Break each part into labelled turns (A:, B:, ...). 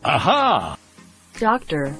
A: Aha!
B: doctor,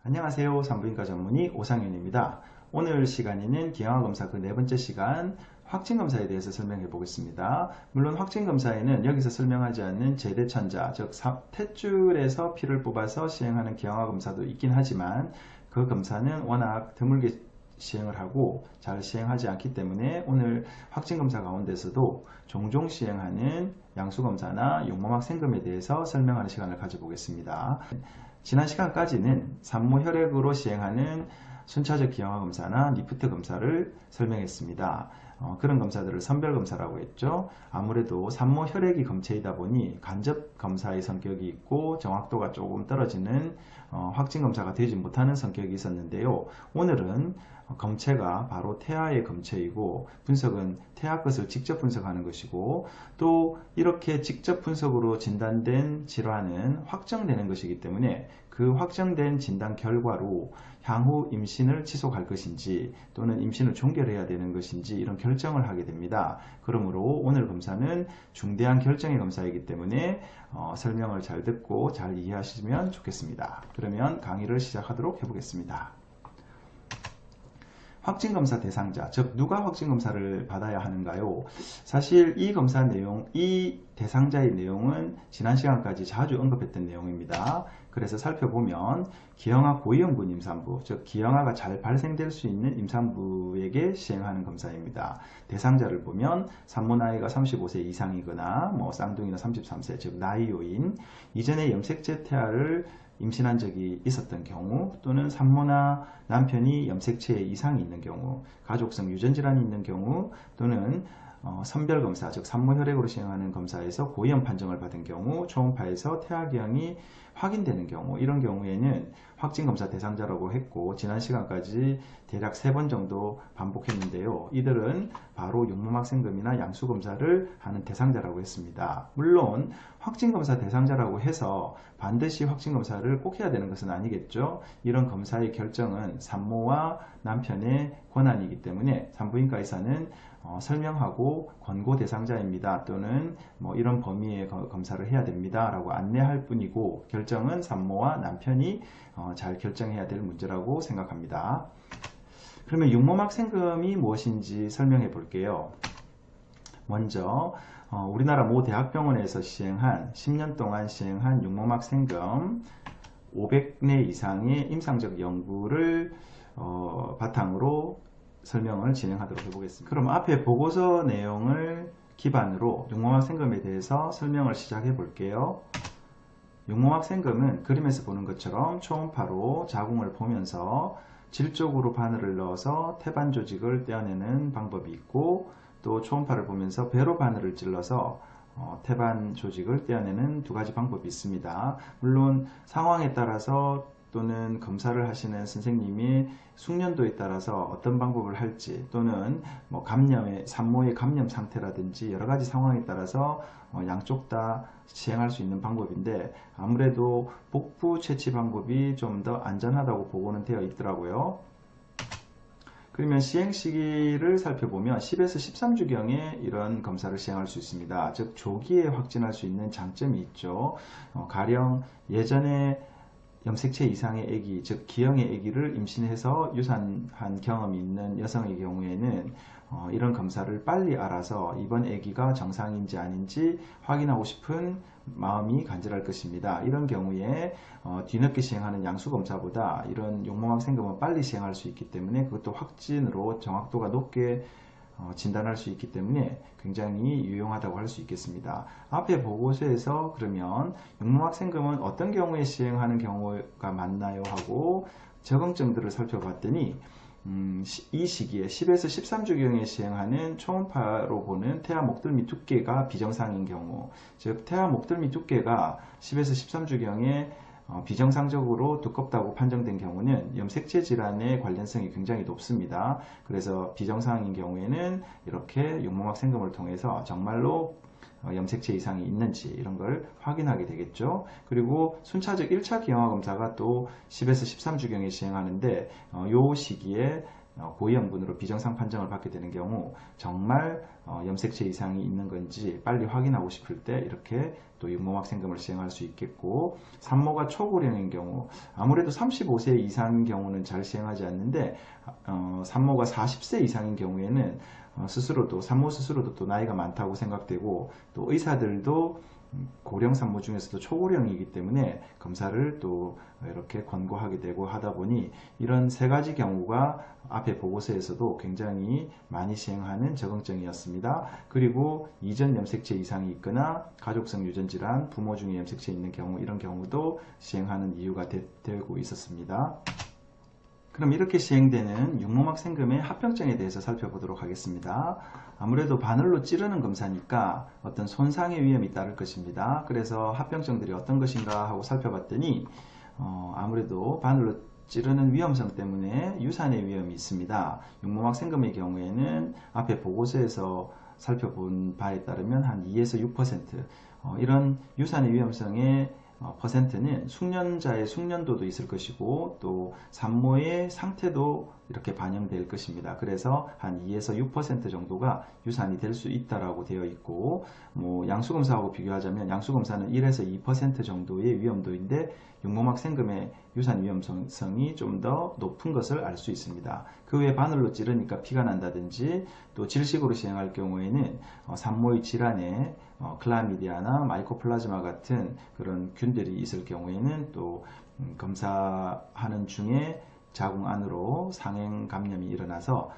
C: 안녕하세요. 산부인과 전문의 오상현입니다. 오늘 시간에는 기형아검사 그 네 번째 시간 확진검사에 대해서 설명해 보겠습니다. 물론 확진검사에는 여기서 설명하지 않는 제대천자, 즉 탯줄에서 피를 뽑아서 시행하는 기형아검사도 있긴 하지만 그 검사는 워낙 드물게 시행을 하고 잘 시행하지 않기 때문에 오늘 확진검사 가운데서도 종종 시행하는 양수검사나 용모막 생검에 대해서 설명하는 시간을 가져보겠습니다. 지난 시간까지는 산모혈액으로 시행하는 순차적 기형아 검사나 니프트 검사를 설명했습니다. 그런 검사들을 선별검사라고 했죠. 아무래도 산모 혈액이 검체이다 보니 간접 검사의 성격이 있고 정확도가 조금 떨어지는 확진검사가 되지 못하는 성격이 있었는데요. 오늘은 검체가 바로 태아의 검체이고 분석은 태아 것을 직접 분석하는 것이고 또 이렇게 직접 분석으로 진단된 질환은 확정되는 것이기 때문에 그 확정된 진단 결과로 향후 임신을 지속할 것인지 또는 임신을 종결해야 되는 것인지 이런 결정을 하게 됩니다. 그러므로 오늘 검사는 중대한 결정의 검사이기 때문에 설명을 잘 듣고 잘 이해하시면 좋겠습니다. 그러면 강의를 시작하도록 해보겠습니다. 확진검사 대상자, 즉 누가 확진검사를 받아야 하는가요? 사실 이 검사 내용, 이 대상자의 내용은 지난 시간까지 자주 언급했던 내용입니다. 그래서 살펴보면 기형아 고위험군 임산부, 즉 기형아가 잘 발생될 수 있는 임산부에게 시행하는 검사입니다. 대상자를 보면 산모 나이가 35세 이상이거나 쌍둥이나 33세, 즉 나이 요인, 이전에 염색체 태아를 임신한 적이 있었던 경우 또는 산모나 남편이 염색체 이상이 있는 경우, 가족성 유전질환이 있는 경우 또는 선별검사, 즉 산모혈액으로 시행하는 검사에서 고위험 판정을 받은 경우, 초음파에서 태아기형이 확인되는 경우, 이런 경우에는 확진검사 대상자라고 했고 지난 시간까지 대략 3번 정도 반복했는데요. 이들은 바로 용모막 생검이나 양수검사를 하는 대상자라고 했습니다. 물론 확진검사 대상자라고 해서 반드시 확진검사를 꼭 해야 되는 것은 아니겠죠. 이런 검사의 결정은 산모와 남편의 권한이기 때문에 산부인과 의사는 설명하고 권고 대상자입니다 또는 이런 범위의 검사를 해야 됩니다 라고 안내할 뿐이고 결정은 산모와 남편이 잘 결정해야 될 문제라고 생각합니다. 그러면 용모막 생검이 무엇인지 설명해 볼게요. 먼저 우리나라 모 대학병원에서 시행한 10년 동안 시행한 용모막 생검 500례 이상의 임상적 연구를 바탕으로 설명을 진행하도록 해보겠습니다. 그럼 앞에 보고서 내용을 기반으로 용모막 생검에 대해서 설명을 시작해 볼게요. 용모막 생검은 그림에서 보는 것처럼 초음파로 자궁을 보면서 질 쪽으로 바늘을 넣어서 태반 조직을 떼어내는 방법이 있고 또 초음파를 보면서 배로 바늘을 찔러서 태반 조직을 떼어내는 두 가지 방법이 있습니다. 물론 상황에 따라서 또는 검사를 하시는 선생님이 숙련도에 따라서 어떤 방법을 할지 또는 산모의 감염 상태라든지 여러 가지 상황에 따라서 양쪽 다 시행할 수 있는 방법인데 아무래도 복부 채취 방법이 좀 더 안전하다고 보고는 되어 있더라고요. 그러면 시행 시기를 살펴보면 10에서 13주경에 이런 검사를 시행할 수 있습니다. 즉 조기에 확진할 수 있는 장점이 있죠. 가령 예전에 염색체 이상의 아기, 즉 기형의 아기를 임신해서 유산한 경험이 있는 여성의 경우에는 이런 검사를 빨리 알아서 이번 아기가 정상인지 아닌지 확인하고 싶은 마음이 간절할 것입니다. 이런 경우에 뒤늦게 시행하는 양수검사보다 이런 용모막 생검은 빨리 시행할 수 있기 때문에 그것도 확진으로 정확도가 높게 진단할 수 있기 때문에 굉장히 유용하다고 할 수 있겠습니다. 앞에 보고서에서 그러면 용모막 생검은 어떤 경우에 시행하는 경우가 많나요 하고 적응증들을 살펴봤더니 이 시기에 10에서 13주경에 시행하는 초음파로 보는 태아 목덜미 두께가 비정상인 경우, 즉 태아 목덜미 두께가 10에서 13주경에 비정상적으로 두껍다고 판정된 경우는 염색체 질환의 관련성이 굉장히 높습니다. 그래서 비정상인 경우에는 이렇게 용모막 생검을 통해서 정말로 염색체 이상이 있는지 이런 걸 확인하게 되겠죠. 그리고 순차적 1차 기형아 검사가 또 10에서 13주경에 시행하는데 이 시기에 고위험군으로 비정상 판정을 받게 되는 경우 정말 염색체 이상이 있는 건지 빨리 확인하고 싶을 때 이렇게 또 육모막 생금을 시행할 수 있겠고, 산모가 초고령인 경우 아무래도 35세 이상인 경우는 잘 시행하지 않는데 산모가 40세 이상인 경우에는 산모 스스로도 또 나이가 많다고 생각되고, 또 의사들도 고령 산모 중에서도 초고령이기 때문에 검사를 또 이렇게 권고하게 되고 하다 보니 이런 세 가지 경우가 앞에 보고서에서도 굉장히 많이 시행하는 적응증이었습니다. 그리고 이전 염색체 이상이 있거나 가족성 유전질환, 부모 중에 염색체 있는 경우, 이런 경우도 시행하는 이유가 되고 있었습니다. 그럼 이렇게 시행되는 육모막 생금의 합병증에 대해서 살펴보도록 하겠습니다. 아무래도 바늘로 찌르는 검사니까 어떤 손상의 위험이 따를 것입니다. 그래서 합병증들이 어떤 것인가 하고 살펴봤더니 아무래도 바늘로 찌르는 위험성 때문에 유산의 위험이 있습니다. 육모막 생금의 경우에는 앞에 보고서에서 살펴본 바에 따르면 한 2에서 6%, 이런 유산의 위험성의 퍼센트는 숙련자의 숙련도도 있을 것이고 또 산모의 상태도 이렇게 반영될 것입니다. 그래서 한 2에서 6% 정도가 유산이 될 수 있다라고 되어 있고, 양수검사하고 비교하자면 양수검사는 1에서 2% 정도의 위험도인데 육모막 생금의 유산 위험성이 좀 더 높은 것을 알 수 있습니다. 그 외에 바늘로 찌르니까 피가 난다든지, 또 질식으로 시행할 경우에는 산모의 질환에 클라미디아나 마이코플라즈마 같은 그런 균들이 있을 경우에는 또 검사하는 중에 자궁 안으로 상행 감염이 일어나서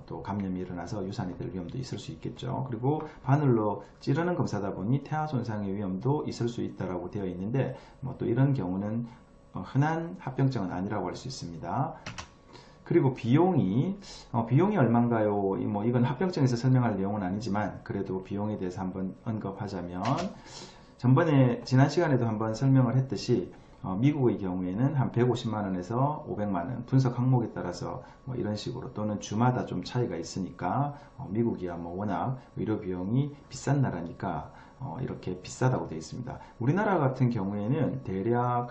C: 또 감염이 일어나서 유산이 될 위험도 있을 수 있겠죠. 그리고 바늘로 찌르는 검사다 보니 태아 손상의 위험도 있을 수 있다라고 되어 있는데 또 이런 경우는 흔한 합병증은 아니라고 할 수 있습니다. 그리고 비용이 얼마인가요? 이건 합병증에서 설명할 내용은 아니지만 그래도 비용에 대해서 한번 언급하자면, 지난 시간에도 한번 설명을 했듯이 미국의 경우에는 한 150만원에서 500만원, 분석 항목에 따라서 이런 식으로, 또는 주마다 좀 차이가 있으니까 미국이야 워낙 의료 비용이 비싼 나라니까 이렇게 비싸다고 되어 있습니다. 우리나라 같은 경우에는 대략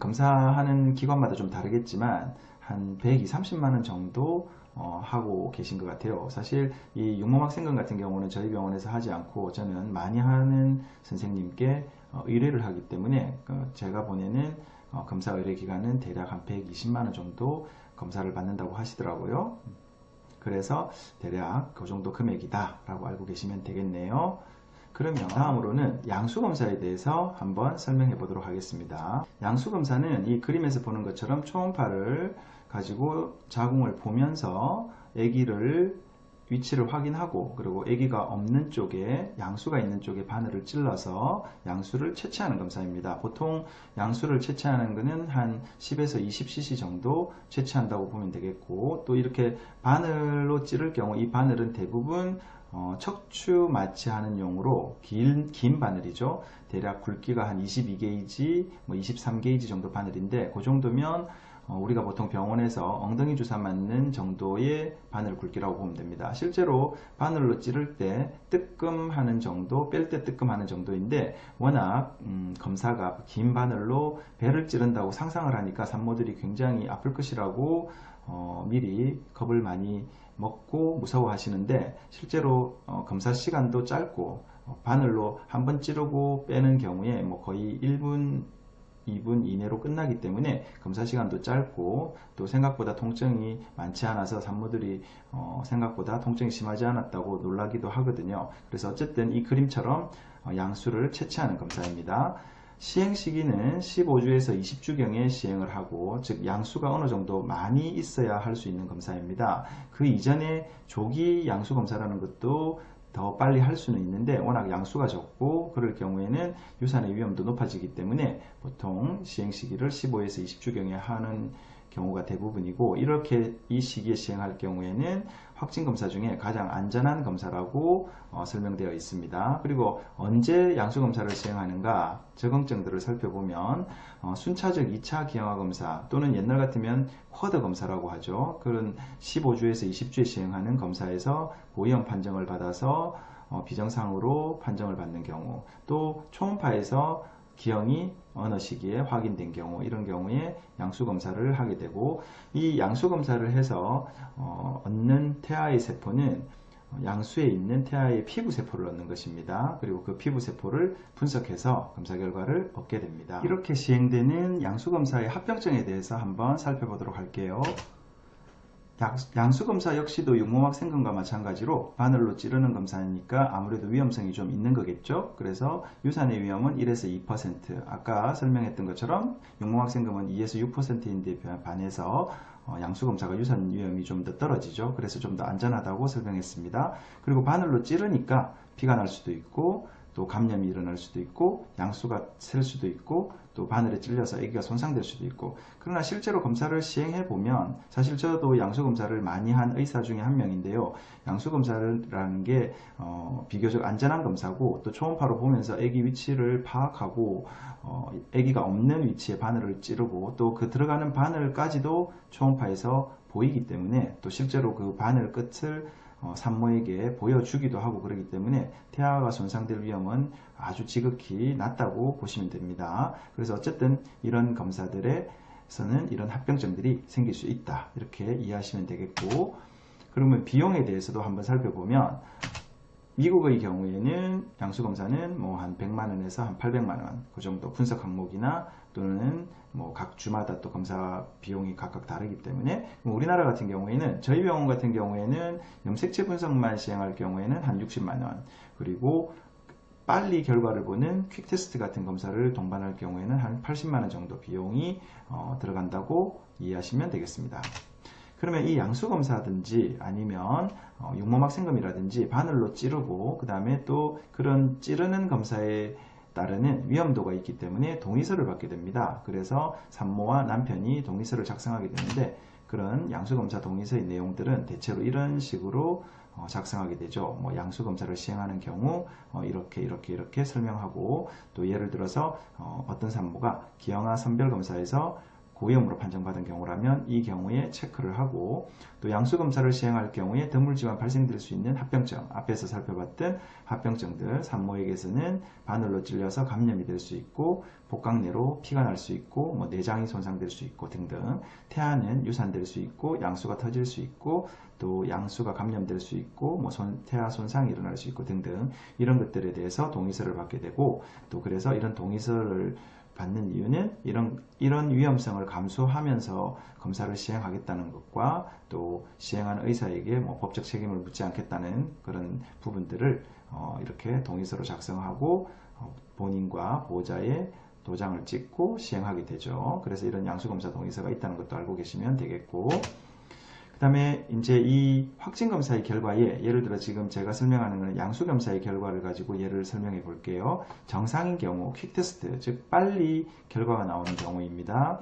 C: 검사하는 기관마다 좀 다르겠지만 한 120, 30만원 정도 하고 계신 것 같아요. 사실 이 육모막 생금 같은 경우는 저희 병원에서 하지 않고 저는 많이 하는 선생님께 의뢰를 하기 때문에 제가 보내는 검사 의뢰 기간은 대략 한 120만원 정도 검사를 받는다고 하시더라고요. 그래서 대략 그 정도 금액이다 라고 알고 계시면 되겠네요. 그러면 다음으로는 양수검사에 대해서 한번 설명해 보도록 하겠습니다. 양수검사는 이 그림에서 보는 것처럼 초음파를 가지고 자궁을 보면서 아기를 위치를 확인하고, 그리고 아기가 없는 쪽에, 양수가 있는 쪽에 바늘을 찔러서 양수를 채취하는 검사입니다. 보통 양수를 채취하는 것은 한 10에서 20cc 정도 채취한다고 보면 되겠고, 또 이렇게 바늘로 찌를 경우 이 바늘은 대부분 척추 마취하는 용으로 긴 바늘이죠. 대략 굵기가 한 22게이지, 23게이지 정도 바늘인데, 그 정도면 우리가 보통 병원에서 엉덩이 주사 맞는 정도의 바늘 굵기라고 보면 됩니다. 실제로 바늘로 찌를 때 뜨끔하는 정도, 뺄 때 뜨끔하는 정도인데, 워낙 검사가 긴 바늘로 배를 찌른다고 상상을 하니까 산모들이 굉장히 아플 것이라고 미리 겁을 많이 먹고 무서워 하시는데, 실제로 검사 시간도 짧고 바늘로 한번 찌르고 빼는 경우에 거의 1분 2분 이내로 끝나기 때문에 검사 시간도 짧고, 또 생각보다 통증이 많지 않아서 산모들이 생각보다 통증이 심하지 않았다고 놀라기도 하거든요. 그래서 어쨌든 이 그림처럼 양수를 채취하는 검사입니다. 시행 시기는 15주에서 20주경에 시행을 하고, 즉 양수가 어느 정도 많이 있어야 할 수 있는 검사입니다. 그 이전에 조기 양수 검사라는 것도 더 빨리 할 수는 있는데, 워낙 양수가 적고 그럴 경우에는 유산의 위험도 높아지기 때문에 보통 시행 시기를 15에서 20주경에 하는 경우가 대부분이고, 이렇게 이 시기에 시행할 경우에는 확진검사 중에 가장 안전한 검사라고 설명되어 있습니다. 그리고 언제 양수검사를 시행하는가, 적응증들을 살펴보면 순차적 2차 기형아검사, 또는 옛날 같으면 쿼드 검사라고 하죠. 그런 15주에서 20주에 시행하는 검사에서 고위험 판정을 받아서 비정상으로 판정을 받는 경우, 또 초음파에서 기형이 어느 시기에 확인된 경우, 이런 경우에 양수검사를 하게 되고, 이 양수검사를 해서 얻는 태아의 세포는 양수에 있는 태아의 피부세포를 얻는 것입니다. 그리고 그 피부세포를 분석해서 검사 결과를 얻게 됩니다. 이렇게 시행되는 양수검사의 합병증에 대해서 한번 살펴보도록 할게요. 양수검사 역시도 육모막 생검과 마찬가지로 바늘로 찌르는 검사니까 아무래도 위험성이 좀 있는 거겠죠. 그래서 유산의 위험은 1에서 2%, 아까 설명했던 것처럼 육모막 생검은 2에서 6%인데 반해서 양수검사가 유산 위험이 좀 더 떨어지죠. 그래서 좀 더 안전하다고 설명했습니다. 그리고 바늘로 찌르니까 피가 날 수도 있고, 또 감염이 일어날 수도 있고, 양수가 셀 수도 있고, 또 바늘에 찔려서 아기가 손상될 수도 있고. 그러나 실제로 검사를 시행해 보면, 사실 저도 양수검사를 많이 한 의사 중에 한 명인데요, 양수검사라는 게 비교적 안전한 검사고, 또 초음파로 보면서 아기 위치를 파악하고 아기가 없는 위치에 바늘을 찌르고, 또 그 들어가는 바늘까지도 초음파에서 보이기 때문에, 또 실제로 그 바늘 끝을 산모에게 보여주기도 하고 그러기 때문에 태아가 손상될 위험은 아주 지극히 낮다고 보시면 됩니다. 그래서 어쨌든 이런 검사들에서는 이런 합병증들이 생길 수 있다, 이렇게 이해하시면 되겠고, 그러면 비용에 대해서도 한번 살펴보면, 미국의 경우에는 양수검사는 뭐 한 100만원에서 한 800만원 그 정도, 분석 항목이나 또는 뭐 각 주마다 또 검사 비용이 각각 다르기 때문에, 우리나라 같은 경우에는, 저희 병원 같은 경우에는 염색체 분석만 시행할 경우에는 한 60만원, 그리고 빨리 결과를 보는 퀵테스트 같은 검사를 동반할 경우에는 한 80만원 정도 비용이 들어간다고 이해하시면 되겠습니다. 그러면 이 양수검사든지 아니면 육모막 생검이라든지 바늘로 찌르고, 그 다음에 또 그런 찌르는 검사에 따르는 위험도가 있기 때문에 동의서를 받게 됩니다. 그래서 산모와 남편이 동의서를 작성하게 되는데, 그런 양수검사 동의서의 내용들은 대체로 이런 식으로 작성하게 되죠. 뭐 양수검사를 시행하는 경우 이렇게 설명하고, 또 예를 들어서 어떤 산모가 기형아 선별검사에서 고위험으로 판정받은 경우라면 이 경우에 체크를 하고, 또 양수검사를 시행할 경우에 드물지만 발생될 수 있는 합병증, 앞에서 살펴봤던 합병증들, 산모에게서는 바늘로 찔려서 감염이 될 수 있고, 복강내로 피가 날 수 있고, 뭐 내장이 손상될 수 있고 등등, 태아는 유산될 수 있고, 양수가 터질 수 있고, 또 양수가 감염될 수 있고, 뭐 태아 손상이 일어날 수 있고 등등, 이런 것들에 대해서 동의서를 받게 되고, 또 그래서 이런 동의서를 받는 이유는 이런 위험성을 감수하면서 검사를 시행하겠다는 것과, 또 시행하는 의사에게 뭐 법적 책임을 묻지 않겠다는 그런 부분들을 이렇게 동의서로 작성하고 본인과 보호자의 도장을 찍고 시행하게 되죠. 그래서 이런 양수검사 동의서가 있다는 것도 알고 계시면 되겠고, 그 다음에 이제 이 확진검사의 결과에, 예를 들어 지금 제가 설명하는 것은 양수검사의 결과를 가지고 예를 설명해 볼게요. 정상인 경우 퀵테스트, 즉 빨리 결과가 나오는 경우입니다.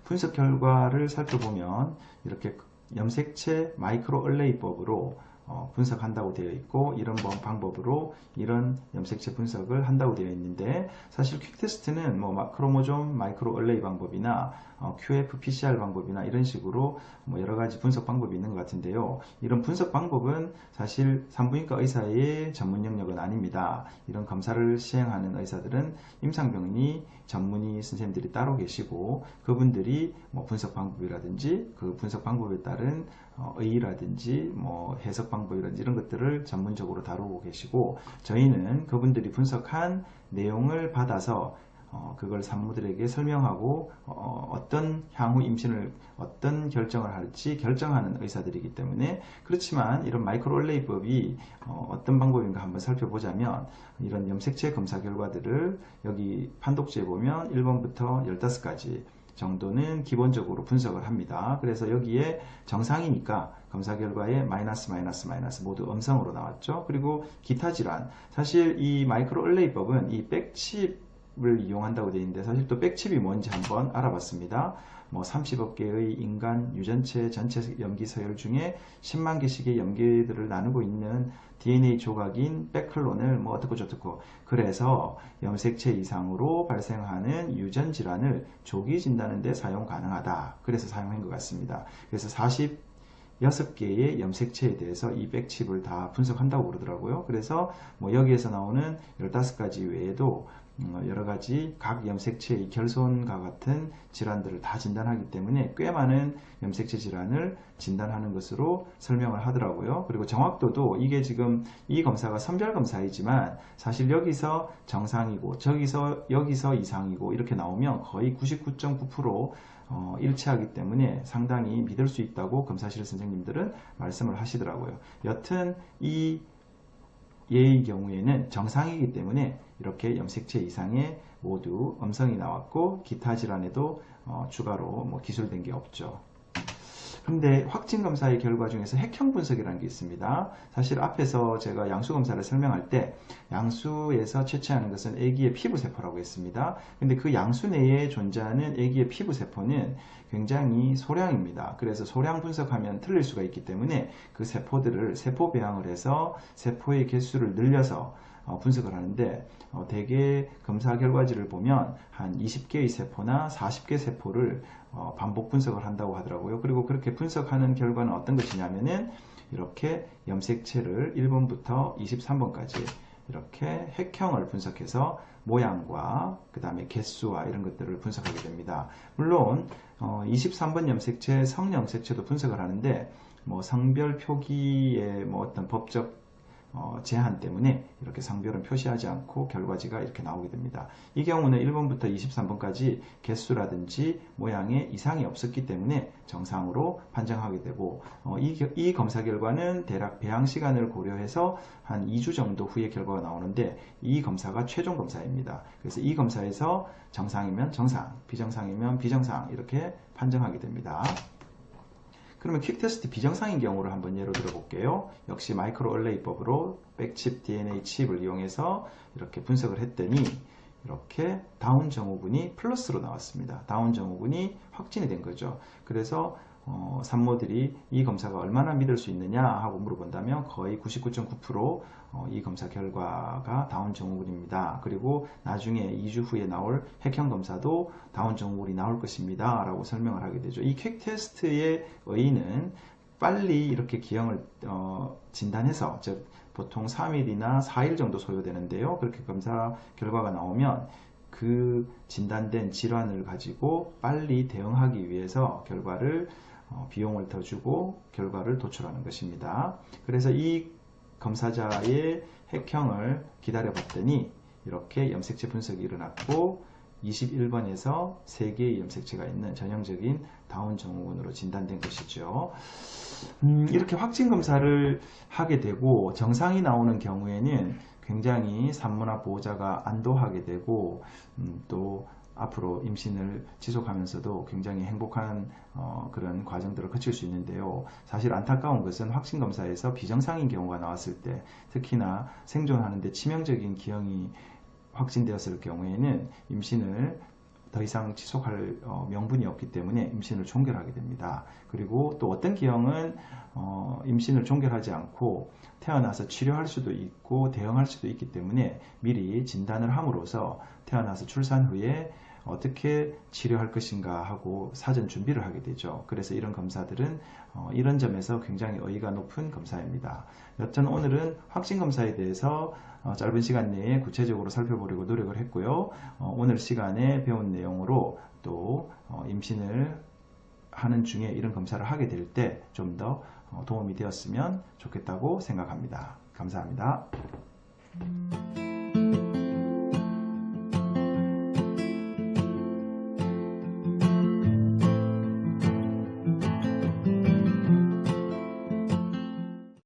C: 분석 결과를 살펴보면 이렇게 염색체 마이크로 얼레이법으로 분석한다고 되어 있고, 이런 방법으로 이런 염색체 분석을 한다고 되어 있는데, 사실 퀵테스트는 뭐 크로모좀 마이크로 얼레이 방법이나 QF-PCR 방법이나 이런 식으로 뭐 여러 가지 분석 방법이 있는 것 같은데요. 이런 분석 방법은 사실 산부인과 의사의 전문 영역은 아닙니다. 이런 검사를 시행하는 의사들은 임상병리 전문의 선생님들이 따로 계시고, 그분들이 뭐 분석 방법이라든지 그 분석 방법에 따른 의의라든지 뭐 해석 방법이라든지 이런 것들을 전문적으로 다루고 계시고, 저희는 그분들이 분석한 내용을 받아서 그걸 산모들에게 설명하고 어떤 향후 임신을 어떤 결정을 할지 결정하는 의사들이기 때문에, 그렇지만 이런 마이크로얼레이법이 어떤 방법인가 한번 살펴보자면, 이런 염색체 검사 결과들을 여기 판독지에 보면 1번부터 15가지 정도는 기본적으로 분석을 합니다. 그래서 여기에 정상이니까 검사 결과에 마이너스 모두 음성으로 나왔죠. 그리고 기타 질환, 사실 이 마이크로얼레이법은 이 백칩을 이용한다고 되어 있는데, 사실 또 백칩이 뭔지 한번 알아봤습니다. 뭐 30억 개의 인간 유전체 전체 염기 서열 중에 10만 개씩의 염기들을 나누고 있는 DNA 조각인 백클론을 뭐 어떻고 저떻고, 그래서 염색체 이상으로 발생하는 유전 질환을 조기 진단하는 데 사용 가능하다. 그래서 사용한 것 같습니다. 그래서 46개의 염색체에 대해서 이 백칩을 다 분석한다고 그러더라고요. 그래서 뭐 여기에서 나오는 15가지 외에도 여러 가지 각 염색체의 결손과 같은 질환들을 다 진단하기 때문에 꽤 많은 염색체 질환을 진단하는 것으로 설명을 하더라고요. 그리고 정확도도 이게 지금 이 검사가 선별 검사이지만 사실 여기서 정상이고 여기서 이상이고 이렇게 나오면 거의 99.9% 일치하기 때문에 상당히 믿을 수 있다고 검사실 선생님들은 말씀을 하시더라고요. 여튼 이 얘의 경우에는 정상이기 때문에 이렇게 염색체 이상에 모두 음성이 나왔고 기타 질환에도 추가로 기술된 게 없죠. 근데 확진검사의 결과 중에서 핵형 분석이라는 게 있습니다. 사실 앞에서 제가 양수검사를 설명할 때 양수에서 채취하는 것은 아기의 피부세포라고 했습니다. 근데 그 양수 내에 존재하는 아기의 피부세포는 굉장히 소량입니다. 그래서 소량 분석하면 틀릴 수가 있기 때문에 그 세포들을 세포 배양을 해서 세포의 개수를 늘려서 분석을 하는데 대개 검사 결과지를 보면 한 20개의 세포나 40개 세포를 반복 분석을 한다고 하더라고요. 그리고 그렇게 분석하는 결과는 어떤 것이냐면은 이렇게 염색체를 1번부터 23번까지 이렇게 핵형을 분석해서 모양과 그 다음에 개수와 이런 것들을 분석하게 됩니다. 물론 23번 염색체 성염색체도 분석을 하는데 성별 표기의 어떤 법적 제한 때문에 이렇게 성별은 표시하지 않고 결과지가 이렇게 나오게 됩니다. 이 경우는 1번부터 23번까지 개수라든지 모양에 이상이 없었기 때문에 정상으로 판정하게 되고 이 검사 결과는 대략 배양 시간을 고려해서 한 2주 정도 후에 결과가 나오는데 이 검사가 최종 검사입니다. 그래서 이 검사에서 정상이면 정상, 비정상이면 비정상 이렇게 판정하게 됩니다. 그러면 퀵테스트 비정상인 경우를 한번 예로 들어볼게요. 역시 마이크로얼레이법으로 백칩 DNA 칩을 이용해서 이렇게 분석을 했더니 이렇게 다운 증후군이 플러스로 나왔습니다. 다운 증후군이 확진이 된 거죠. 그래서 산모들이 이 검사가 얼마나 믿을 수 있느냐 하고 물어본다면 거의 99.9% 이 검사 결과가 다운 증후군입니다. 그리고 나중에 2주 후에 나올 핵형 검사도 다운 증후군이 나올 것입니다 라고 설명을 하게 되죠. 이 퀵 테스트의 의의는 빨리 이렇게 기형을 진단해서 즉 보통 3일이나 4일 정도 소요되는데요. 그렇게 검사 결과가 나오면 그 진단된 질환을 가지고 빨리 대응하기 위해서 비용을 더 주고 결과를 도출하는 것입니다. 그래서 이 검사자의 핵형을 기다려 봤더니 이렇게 염색체 분석이 일어났고 21번에서 3개의 염색체가 있는 전형적인 다운 증후군으로 진단된 것이죠. 이렇게 확진 검사를 하게 되고 정상이 나오는 경우에는 굉장히 산모나 보호자가 안도하게 되고 또 앞으로 임신을 지속하면서도 굉장히 행복한 그런 과정들을 거칠 수 있는데요. 사실 안타까운 것은 확진검사에서 비정상인 경우가 나왔을 때 특히나 생존하는데 치명적인 기형이 확진되었을 경우에는 임신을 더 이상 지속할 명분이 없기 때문에 임신을 종결하게 됩니다. 그리고 또 어떤 기형은 임신을 종결하지 않고 태어나서 치료할 수도 있고 대응할 수도 있기 때문에 미리 진단을 함으로써 태어나서 출산 후에 어떻게 치료할 것인가 하고 사전 준비를 하게 되죠. 그래서 이런 검사들은 이런 점에서 굉장히 의의가 높은 검사입니다. 여튼 오늘은 확진검사에 대해서 짧은 시간 내에 구체적으로 살펴보려고 노력을 했고요. 오늘 시간에 배운 내용으로 또 임신을 하는 중에 이런 검사를 하게 될 때 좀 더 도움이 되었으면 좋겠다고 생각합니다. 감사합니다.